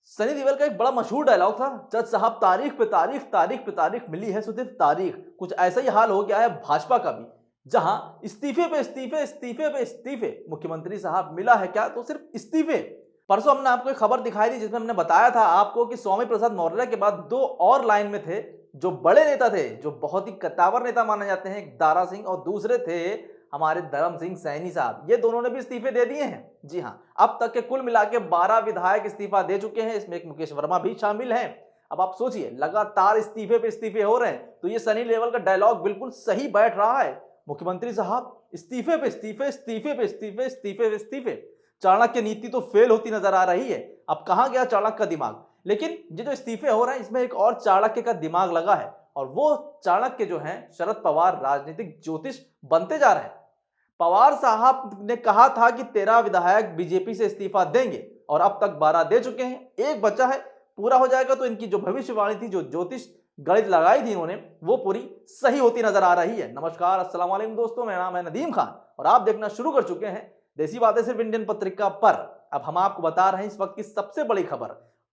सनी देओल का एक बड़ा मशहूर डायलॉग था, जज साहब तारीख पे तारीख, तारीख पे तारीख, मिली है सिर्फ तारीख। कुछ ऐसा ही हाल हो गया है भाजपा का भी, जहां इस्तीफे पे इस्तीफे, इस्तीफे पे इस्तीफे। मुख्यमंत्री साहब मिला है क्या, तो सिर्फ इस्तीफे। परसों हमने आपको एक खबर दिखाई थी जिसमें हमने बताया था आपको कि स्वामी प्रसाद मौर्य के बाद दो और लाइन में थे जो बड़े नेता थे, जो बहुत ही कद्दावर नेता माने जाते हैं, एक दारा सिंह और दूसरे थे हमारे धर्म सिंह सैनी साहब। ये दोनों ने भी इस्तीफे दे दिए हैं। जी हां, अब तक के कुल मिला के 12 विधायक इस्तीफा दे चुके हैं, इसमें एक मुकेश वर्मा भी शामिल हैं। अब आप सोचिए, लगातार इस्तीफे पे इस्तीफे हो रहे हैं, तो ये सनी देओल का डायलॉग बिल्कुल सही बैठ रहा है। मुख्यमंत्री साहब इस्तीफे पे इस्तीफे, इस्तीफे पे इस्तीफे, इस्तीफे पे इस्तीफे। चाणक्य नीति तो फेल होती नजर आ रही है। अब कहां गया चाणक्य का दिमाग? लेकिन ये जो इस्तीफे हो रहे हैं, इसमें एक और चाणक्य का दिमाग लगा है, और वो चाणक्य जो है शरद पवार राजनीतिक ज्योतिष बनते जा रहे हैं। पवार साहब ने कहा था कि 13 विधायक बीजेपी से इस्तीफा देंगे, और अब तक 12 दे चुके हैं, एक बचा है। पूरा हो जाएगा तो इनकी जो भविष्यवाणी थी, जो ज्योतिष गणित लगाई थी इन्होंने, वो पूरी सही होती नजर आ रही है। नमस्कार, अस्सलाम वालेकुम दोस्तों, मेरा नाम है नदीम खान और आप देखना शुरू कर चुके हैं देसी बातें सिर्फ इंडियन पत्रिका पर। अब हम आपको बता रहे हैं इस वक्त की सबसे बड़ी खबर,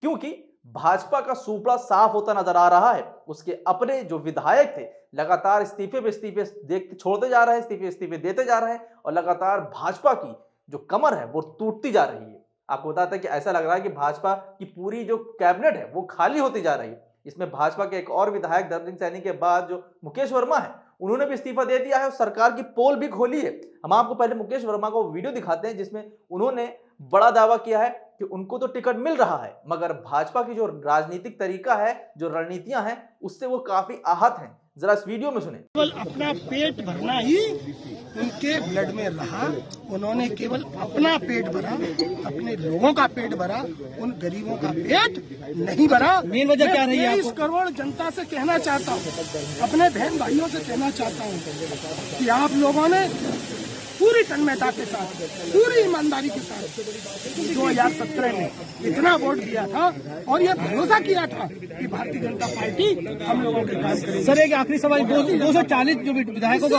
क्योंकि भाजपा का सुपड़ा साफ होता नजर आ रहा है। उसके अपने जो विधायक थे लगातार इस्तीफे पे इस्तीफे देखते छोड़ते जा रहे हैं, इस्तीफे इस्तीफे देते जा रहे हैं, और लगातार भाजपा की जो कमर है वो टूटती जा रही है। आपको बताते हैं कि ऐसा लग रहा है कि भाजपा की पूरी जो कैबिनेट है वो खाली होती जा रही है। इसमें भाजपा के एक और विधायक धर्म सिंह सैनी के बाद जो मुकेश वर्मा है, उन्होंने भी इस्तीफा दे दिया है और सरकार की पोल भी खोली है। हम आपको पहले मुकेश वर्मा को वीडियो दिखाते हैं जिसमें उन्होंने बड़ा दावा किया है कि उनको तो टिकट मिल रहा है, मगर भाजपा की जो राजनीतिक तरीका है, जो रणनीतियां हैं, उससे वो काफी आहत हैं। जरा इस वीडियो में सुने। केवल अपना पेट भरना ही उनके ब्लड में रहा। उन्होंने केवल अपना पेट भरा, अपने लोगों का पेट भरा, उन गरीबों का पेट नहीं भरा। मेन वजह क्या रही है? 23 करोड़ जनता से कहना चाहता हूँ, अपने बहन भाइयों से कहना चाहता हूँ कि आप लोगों ने पूरी तन्मयता के साथ, पूरी ईमानदारी के साथ 2017 में इतना वोट दिया था और ये भरोसा किया था कि भारतीय जनता पार्टी हम लोगों के काम करेगी। सर, एक आखिरी सवाल, 240 जो विधायकों को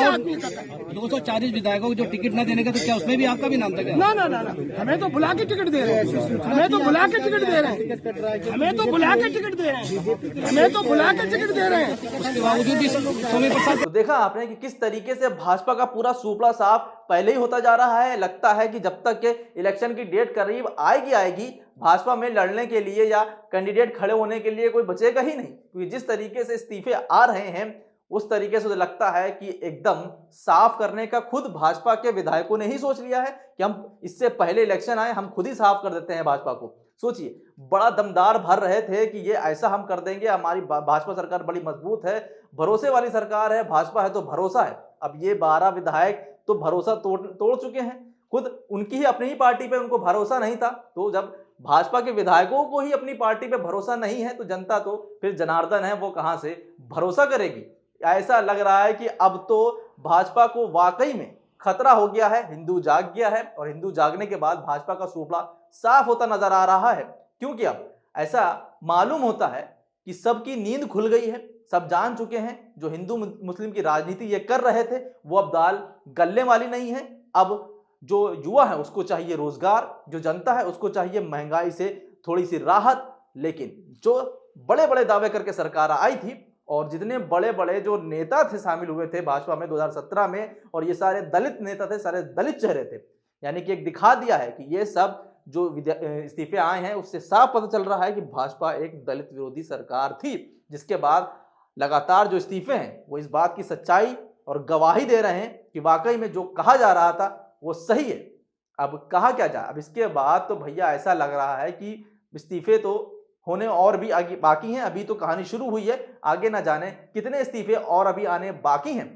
240 विधायकों को जो टिकट न देने का, तो क्या उसमें भी आपका भी नाम था क्या? ना ना ना ना, हमें तो बुला के टिकट दे रहे हैं, हमें तो बुला के टिकट दे रहे हैं, हमें तो बुला के टिकट दे रहे हैं, हमें तो बुला के टिकट दे रहे हैं। उसके बावजूद भी स्वामी प्रसाद। तो देखा आपने कि किस तरीके से भाजपा का पूरा सुपड़ा साफ पहले ही होता जा रहा है। लगता है कि जब तक के इलेक्शन की डेट करीब आएगी भाजपा में लड़ने के लिए या कैंडिडेट खड़े होने के लिए कोई बचेगा ही नहीं, क्योंकि जिस तरीके से इस्तीफे आ रहे हैं उस तरीके से तो लगता है कि एकदम साफ करने का खुद भाजपा के विधायकों ने ही सोच लिया है कि हम इससे पहले इलेक्शन आए, हम खुद ही साफ कर देते हैं भाजपा को। सोचिए, बड़ा दमदार भर रहे थे कि ये ऐसा हम कर देंगे, हमारी भाजपा सरकार बड़ी मजबूत है, भरोसे वाली सरकार है, भाजपा है तो भरोसा है। अब ये 12 विधायक तो भरोसा तोड़ चुके हैं। खुद उनकी ही अपनी ही पार्टी पे उनको भरोसा नहीं था, तो जब भाजपा के विधायकों को ही अपनी पार्टी पे भरोसा नहीं है तो जनता तो फिर जनार्दन है, वो कहां से भरोसा करेगी। ऐसा लग रहा है कि अब तो भाजपा को वाकई में खतरा हो गया है, हिंदू जाग गया है, और हिंदू जागने के बाद भाजपा का सुपड़ा साफ होता नजर आ रहा है। क्योंकि अब ऐसा मालूम होता है कि सबकी नींद खुल गई है, सब जान चुके हैं जो हिंदू मुस्लिम की राजनीति ये कर रहे थे वो अब दाल गलने वाली नहीं है। अब जो युवा है उसको चाहिए रोजगार, जो जनता है उसको चाहिए महंगाई से थोड़ी सी राहत। लेकिन जो बड़े बड़े दावे करके सरकार आई थी और जितने बड़े बड़े जो नेता थे शामिल हुए थे भाजपा में 2017 में, और ये सारे दलित नेता थे, सारे दलित चेहरे थे, यानी कि एक दिखा दिया है कि ये सब जो इस्तीफे आए हैं उससे साफ पता चल रहा है कि भाजपा एक दलित विरोधी सरकार थी। जिसके बाद लगातार जो इस्तीफे हैं वो इस बात की सच्चाई और गवाही दे रहे हैं कि वाकई में जो कहा जा रहा था वो सही है। अब कहा क्या जाए, अब इसके बाद तो भैया ऐसा लग रहा है कि इस्तीफे तो होने और भी आगे बाकी हैं। अभी तो कहानी शुरू हुई है, आगे ना जाने कितने इस्तीफे और अभी आने बाकी हैं।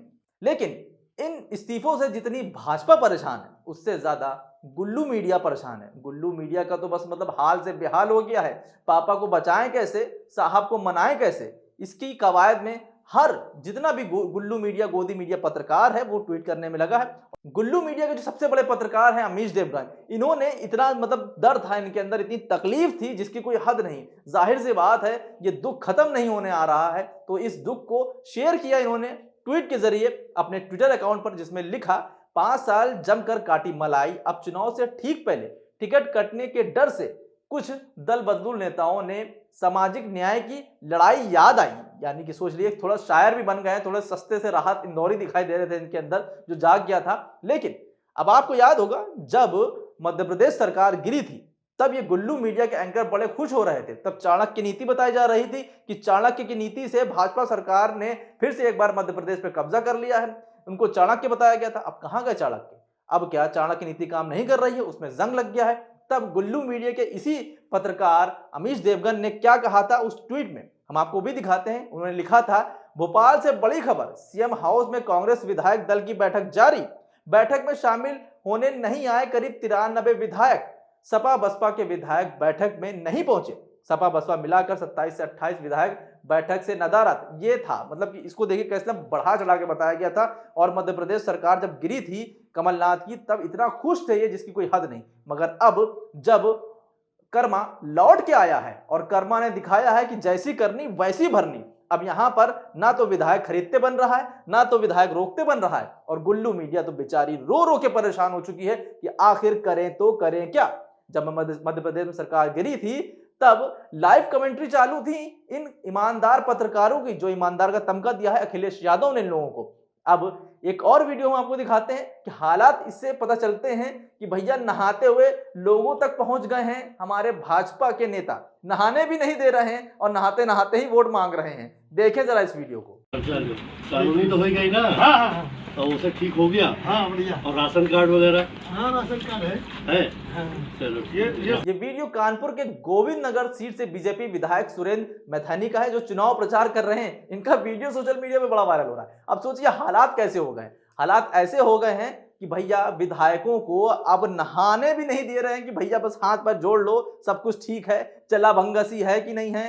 लेकिन इन इस्तीफों से जितनी भाजपा परेशान है उससे ज्यादा गुल्लू मीडिया परेशान है। गुल्लू मीडिया का तो बस मतलब हाल से बेहाल हो गया है। पापा को बचाएं कैसे, साहब को मनाएं कैसे, इसकी कवायद में हर जितना भी गुल्लू मीडिया, गोदी मीडिया पत्रकार है वो ट्वीट करने में लगा है। गुल्लू मीडिया के जो सबसे बड़े पत्रकार हैं अमीश देवगन, इन्होंने इतना मतलब दर्द था इनके अंदर, इतनी तकलीफ थी जिसकी कोई हद नहीं। जाहिर सी बात है ये दुख खत्म नहीं होने आ रहा है, तो इस दुख को शेयर किया इन्होंने ट्वीट के जरिए अपने ट्विटर अकाउंट पर, जिसमें लिखा 5 साल जमकर काटी मलाई, अब चुनाव से ठीक पहले टिकट कटने के डर से कुछ दल बदलू नेताओं ने सामाजिक न्याय की लड़ाई याद आई, यानी कि सोच लिए थोड़ा शायर भी बन गए, थोड़े सस्ते से राहत इंदौरी दिखाई दे रहे थे इनके अंदर जो जाग गया था। लेकिन अब आपको याद होगा जब मध्य प्रदेश सरकार गिरी थी तब ये गुल्लू मीडिया के एंकर बड़े खुश हो रहे थे। तब चाणक्य नीति बताई जा रही थी कि चाणक्य की नीति से भाजपा सरकार ने फिर से एक बार मध्य प्रदेश पे कब्जा कर लिया है, उनको चाणक्य बताया गया था। अब कहां गए चाणक्य? अब क्या चाणक्य नीति काम नहीं कर रही है, उसमें जंग लग गया है। तब गुल्लू मीडिया के इसी पत्रकार अमीश देवगन ने क्या कहा था उस ट्वीट में हम आपको भी दिखाते हैं। उन्होंने लिखा था, भोपाल से बड़ी खबर, सीएम हाउस में कांग्रेस विधायक दल की बैठक जारी, बैठक में शामिल होने नहीं आए करीब 93 विधायक, सपा बसपा के विधायक बैठक में नहीं पहुंचे, सपा बसपा मिलाकर 27 से 28 विधायक बैठक से नदारद। ये था, मतलब कि इसको देखिए कैसे बढ़ा चढ़ा के बताया गया था। और मध्य प्रदेश सरकार जब गिरी थी कमलनाथ की तब इतना खुश थे ये जिसकी कोई हद नहीं, मगर अब जब कर्मा लौट के आया है और कर्मा ने दिखाया है कि जैसी करनी वैसी भरनी, अब यहां पर ना तो विधायक खरीदते बन रहा है ना तो विधायक रोकते बन रहा है। और गुल्लू मीडिया तो बेचारी रो रो के परेशान हो चुकी है कि आखिर करें तो करें क्या। जब मध्य प्रदेश में सरकार गिरी थी तब लाइव कमेंट्री चालू थी इन ईमानदार पत्रकारों की, जो ईमानदार का तमगा दिया है अखिलेश यादव ने इन लोगों को। अब एक और वीडियो हम आपको दिखाते हैं कि हालात इससे पता चलते हैं कि भैया नहाते हुए लोगों तक पहुंच गए हैं हमारे भाजपा के नेता, नहाने भी नहीं दे रहे हैं और नहाते नहाते ही वोट मांग रहे हैं। देखें जरा इस वीडियो को। कानूनी तो हो गई ना। हाँ, तो उसे ठीक हो गया। हाँ, बढ़िया। और राशन कार्ड वगैरह? हाँ, राशन कार्ड है। चलो ये वीडियो कानपुर के गोविंद नगर सीट से बीजेपी विधायक सुरेंद्र मैथानी का है जो चुनाव प्रचार कर रहे हैं। इनका वीडियो सोशल मीडिया पे बड़ा वायरल हो रहा है। अब सोचिए हालात कैसे हो गए। हालात ऐसे हो गए हैं कि भैया विधायकों को अब नहाने भी नहीं दे रहे हैं कि भैया बस हाथ पर जोड़ लो, सब कुछ ठीक है, चला भंगसी है कि नहीं है,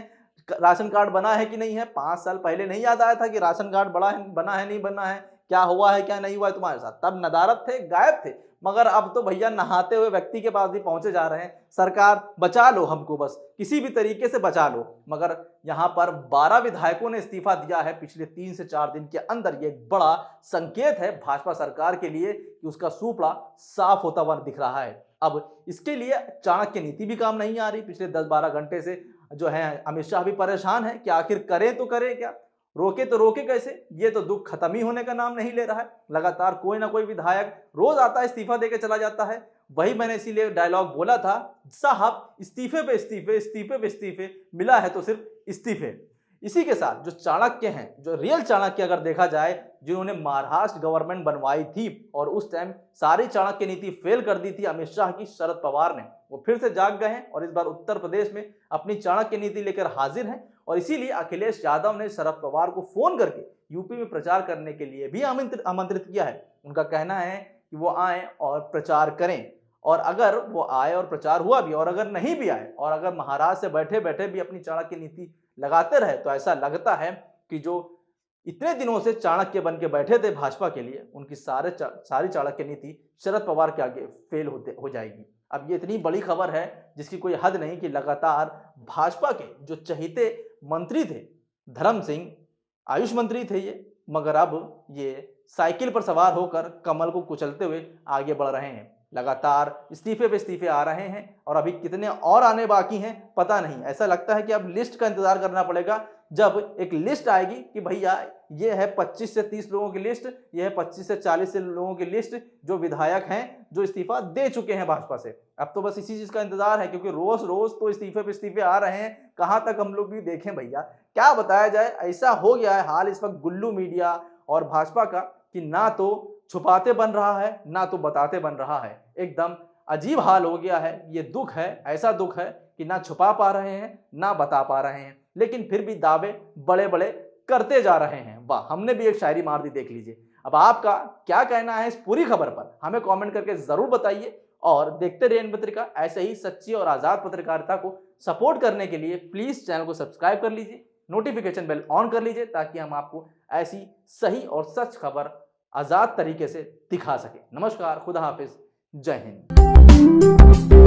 राशन कार्ड बना है कि नहीं है। 5 साल पहले नहीं याद आया था कि राशन कार्ड बना है नहीं बना है, क्या हुआ है क्या नहीं हुआ है तुम्हारे साथ, तब नदारत थे, गायब थे। मगर अब तो भैया नहाते हुए व्यक्ति के पास भी पहुंचे जा रहे हैं। सरकार बचा लो हमको, बस किसी भी तरीके से बचा लो। मगर यहाँ पर 12 विधायकों ने इस्तीफा दिया है पिछले 3 से 4 दिन के अंदर। ये एक बड़ा संकेत है भाजपा सरकार के लिए कि उसका सूपड़ा साफ होता हुआ दिख रहा है। अब इसके लिए चाणक्य नीति भी काम नहीं आ रही। पिछले 10-12 घंटे से जो है अमित शाह भी परेशान है कि आखिर करें तो करें क्या, रोके तो रोके कैसे। ये तो दुख खत्म ही होने का नाम नहीं ले रहा है। लगातार कोई ना कोई विधायक रोज आता है, इस्तीफा देके चला जाता है। वही मैंने इसीलिए डायलॉग बोला था, साहब इस्तीफे पे इस्तीफे, इस्तीफे पे इस्तीफे, मिला है तो सिर्फ इस्तीफे। इसी के साथ जो चाणक्य हैं, जो रियल चाणक्य अगर देखा जाए, जिन्होंने महाराष्ट्र गवर्नमेंट बनवाई थी और उस टाइम सारी चाणक्य नीति फेल कर दी थी अमित शाह की, शरद पवार ने, वो फिर से जाग गए हैं और इस बार उत्तर प्रदेश में अपनी चाणक्य नीति लेकर हाजिर हैं। और इसीलिए अखिलेश यादव ने शरद पवार को फोन करके यूपी में प्रचार करने के लिए भी आमंत्रित किया है। उनका कहना है कि वो आए और प्रचार करें, और अगर वो आए और प्रचार हुआ भी, और अगर नहीं भी आए, और अगर महाराज से बैठे बैठे भी अपनी चाणक्य नीति लगाते रहे, तो ऐसा लगता है कि जो इतने दिनों से चाणक्य बन के बैठे थे भाजपा के लिए, उनकी सारी चाणक्य नीति शरद पवार के आगे फेल हो जाएगी। अब ये इतनी बड़ी खबर है जिसकी कोई हद नहीं कि लगातार भाजपा के जो चहेते मंत्री थे, धर्म सिंह आयुष मंत्री थे ये, मगर अब ये साइकिल पर सवार होकर कमल को कुचलते हुए आगे बढ़ रहे हैं। लगातार इस्तीफे पे इस्तीफे आ रहे हैं और अभी कितने और आने बाकी हैं पता नहीं। ऐसा लगता है कि अब लिस्ट का इंतजार करना पड़ेगा। जब एक लिस्ट आएगी कि भैया ये है 25 से 30 लोगों की लिस्ट, ये है 25 से 40 से लोगों की लिस्ट जो विधायक हैं जो इस्तीफा दे चुके हैं भाजपा से। अब तो बस इसी चीज का इंतजार है, क्योंकि रोज रोज तो इस्तीफे पे इस्तीफे आ रहे हैं। कहां तक हम लोग भी देखें भैया, क्या बताया जाए। ऐसा हो गया है हाल इस वक्त गुल्लू मीडिया और भाजपा का कि ना तो छुपाते बन रहा है ना तो बताते बन रहा है। एकदम अजीब हाल हो गया है। ये दुख है, ऐसा दुख है कि ना छुपा पा रहे हैं ना बता पा रहे हैं, लेकिन फिर भी दावे बड़े बड़े करते जा रहे हैं। वाह, हमने भी एक शायरी मार दी, देख लीजिए। अब आपका क्या कहना है इस पूरी खबर पर, हमें कमेंट करके जरूर बताइए। और देखते रहिए पत्रिका। ऐसे ही सच्ची और आजाद पत्रकारिता को सपोर्ट करने के लिए प्लीज चैनल को सब्सक्राइब कर लीजिए, नोटिफिकेशन बेल ऑन कर लीजिए, ताकि हम आपको ऐसी सही और सच खबर आजाद तरीके से दिखा सके। नमस्कार, खुदा हाफिज, जय हिंद।